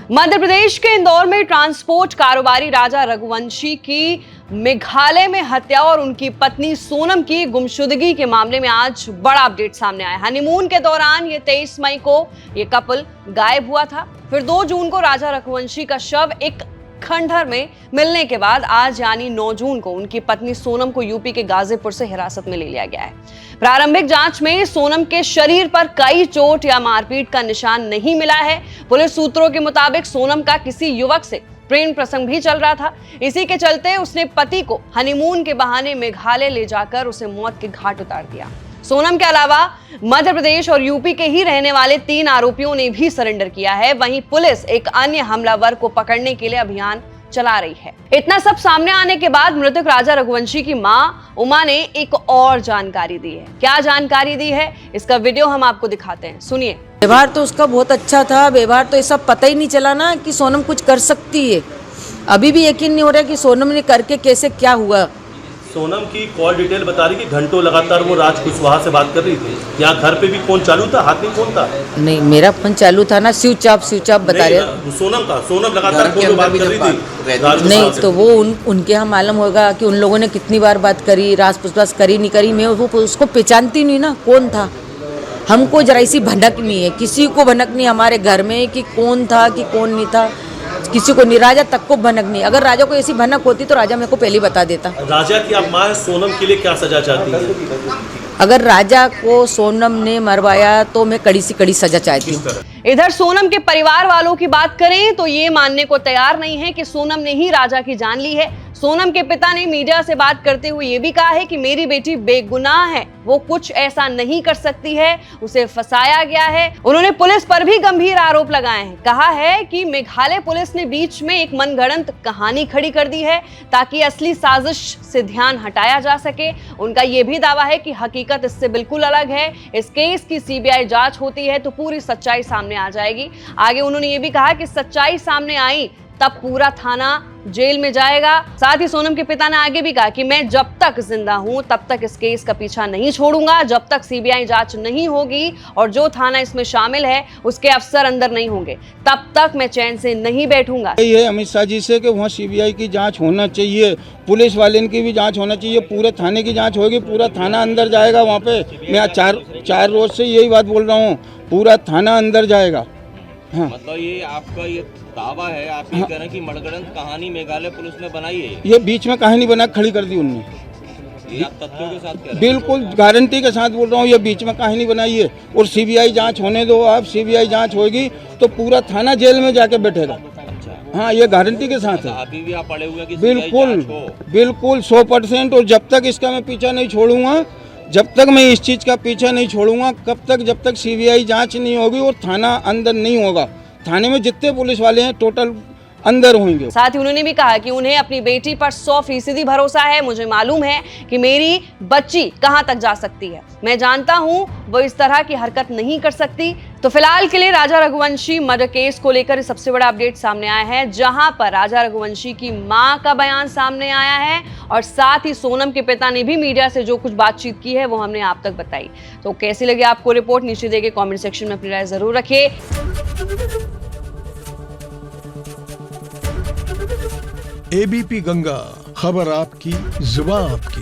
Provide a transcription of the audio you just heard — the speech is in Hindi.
मध्य प्रदेश के इंदौर में ट्रांसपोर्ट कारोबारी राजा रघुवंशी की मेघालय में हत्या और उनकी पत्नी सोनम की गुमशुदगी के मामले में आज बड़ा अपडेट सामने आया। हनीमून के दौरान ये 23 मई को ये कपल गायब हुआ था। फिर 2 जून को राजा रघुवंशी का शव एक खंडहर में मिलने के बाद आज यानी 9 जून को उनकी पत्नी सोनम को यूपी के गाजीपुर से हिरासत में ले लिया गया है। प्रारंभिक जांच में सोनम के शरीर पर कई चोट या मारपीट का निशान नहीं मिला है। पुलिस सूत्रों के मुताबिक सोनम का किसी युवक से प्रेम प्रसंग भी चल रहा था। इसी के चलते उसने पति को हनीमून के बहाने मेघालय ले जाकर उसे मौत के घाट उतार दिया। सोनम के अलावा मध्य प्रदेश और यूपी के ही रहने वाले 3 आरोपियों ने भी सरेंडर किया है। वहीं पुलिस एक अन्य हमलावर को पकड़ने के लिए अभियान चला रही है। इतना सब सामने आने के बाद मृतक राजा रघुवंशी की मां उमा ने एक और जानकारी दी है। क्या जानकारी दी है, इसका वीडियो हम आपको दिखाते हैं, सुनिए। व्यवहार तो उसका बहुत अच्छा था। व्यवहार तो ऐसा पता ही नहीं चला ना कि सोनम कुछ कर सकती है। अभी भी यकीन नहीं हो रहा कि सोनम ने करके कैसे क्या हुआ। सोनम की कॉल डिटेल बता रही कि घंटों लगातार वो राज कुशवाहा से बात कर रही थी। यहाँ घर पे भी फोन चालू था, हाथ में फोन था? नहीं, मेरा फोन चालू था ना, स्विच ऑफ बता रहे। सोनम लगातार फोन पे बात कर रही थी। नहीं तो वो उनके यहाँ मालूम होगा कि उन लोगों ने कितनी बार बात करी, राज पुछताछ करी नहीं करी। मैं वो उसको पहचानती नहीं ना कौन था। हमको जरा सी भनक नहीं है, किसी को भनक नहीं हमारे घर में कि कौन था कि कौन नहीं था, किसी को नहीं। राजा तक को भनक नहीं। अगर राजा को ऐसी भनक होती तो राजा मेरे को पहले बता देता। राजा की आप मां सोनम के लिए क्या सजा चाहती है? अगर राजा को सोनम ने मरवाया तो मैं कड़ी से कड़ी सजा चाहती हूँ। इधर सोनम के परिवार वालों की बात करें तो ये मानने को तैयार नहीं है कि सोनम ने ही राजा की जान ली है। सोनम के पिता ने मीडिया से बात करते हुए ये भी कहा है कि मेरी बेटी बेगुनाह है, वो कुछ ऐसा नहीं कर सकती है, उसे फंसाया गया है। उन्होंने पुलिस पर भी गंभीर आरोप लगाए हैं। कहा है कि मेघालय पुलिस ने बीच में एक मनगढ़ंत कहानी खड़ी कर दी है ताकि असली साजिश से ध्यान हटाया जा सके। उनका यह भी दावा है कि हकीकत इससे बिल्कुल अलग है। इस केस की सीबीआई जांच होती है तो पूरी सच्चाई सामने आ जाएगी। आगे उन्होंने ये भी कहा कि सच्चाई सामने आई तब पूरा थाना जेल में जाएगा। साथ ही सोनम के पिता ने आगे भी कहा कि मैं जब तक जिंदा हूं तब तक इस केस का पीछा नहीं छोड़ूंगा, जब तक सीबीआई जांच नहीं होगी और जो थाना इसमें शामिल है उसके अफसर अंदर नहीं होंगे तब तक मैं चैन से नहीं बैठूंगा। ये अमित शाह जी से कि वहाँ सीबीआई की जांच होना चाहिए, पुलिस वाले की भी जांच होना चाहिए, पूरे थाने की जांच होगी, पूरा थाना अंदर जाएगा। वहाँ पे मैं चार रोज से यही बात बोल रहा हूँ, पूरा थाना अंदर जाएगा। हाँ। मतलब ये आपका ये दावा है, आप ये कह रहे हैं कि मनगढ़ंत कहानी मेघालय पुलिस ने बनाई है? ये बीच में कहानी बना खड़ी कर दी उनने। ये आप तथ्यों के साथ कह रहे हैं? बिल्कुल गारंटी के साथ बोल रहा हूँ, ये बीच में कहानी बनाई है। और सीबीआई जांच होने दो आप, सीबीआई जांच होगी तो पूरा थाना जेल में जाके बैठेगा। अच्छा। हाँ, ये गारंटी के साथ है। अभी भी आप पड़े हुए हैं कि बिल्कुल 100%। और जब तक इसका मैं पीछा नहीं छोड़ूंगा, जब तक मैं इस चीज़ का पीछा नहीं छोड़ूंगा, जब तक सीबीआई जांच नहीं होगी और थाना अंदर नहीं होगा, थाने में जितने पुलिस वाले हैं टोटल अंदर होंगे। साथ ही उन्होंने भी कहा कि उन्हें अपनी बेटी पर 100% भरोसा है। मुझे मालूम है कि मेरी बच्ची कहां तक जा सकती है। मैं जानता हूं वो इस तरह की हरकत नहीं कर सकती। तो फिलहाल के लिए राजा रघुवंशी मर्डर केस को लेकर सबसे बड़ा अपडेट सामने आया है, जहां पर राजा रघुवंशी की मां का बयान सामने आया है और साथ ही सोनम के पिता ने भी मीडिया से जो कुछ बातचीत की है वो हमने आप तक बताई। तो कैसी लगी आपको रिपोर्ट, नीचे दिए गए कमेंट सेक्शन में अपनी राय जरूर रखिए। एबीपी गंगा, खबर आपकी, जुबान आपकी।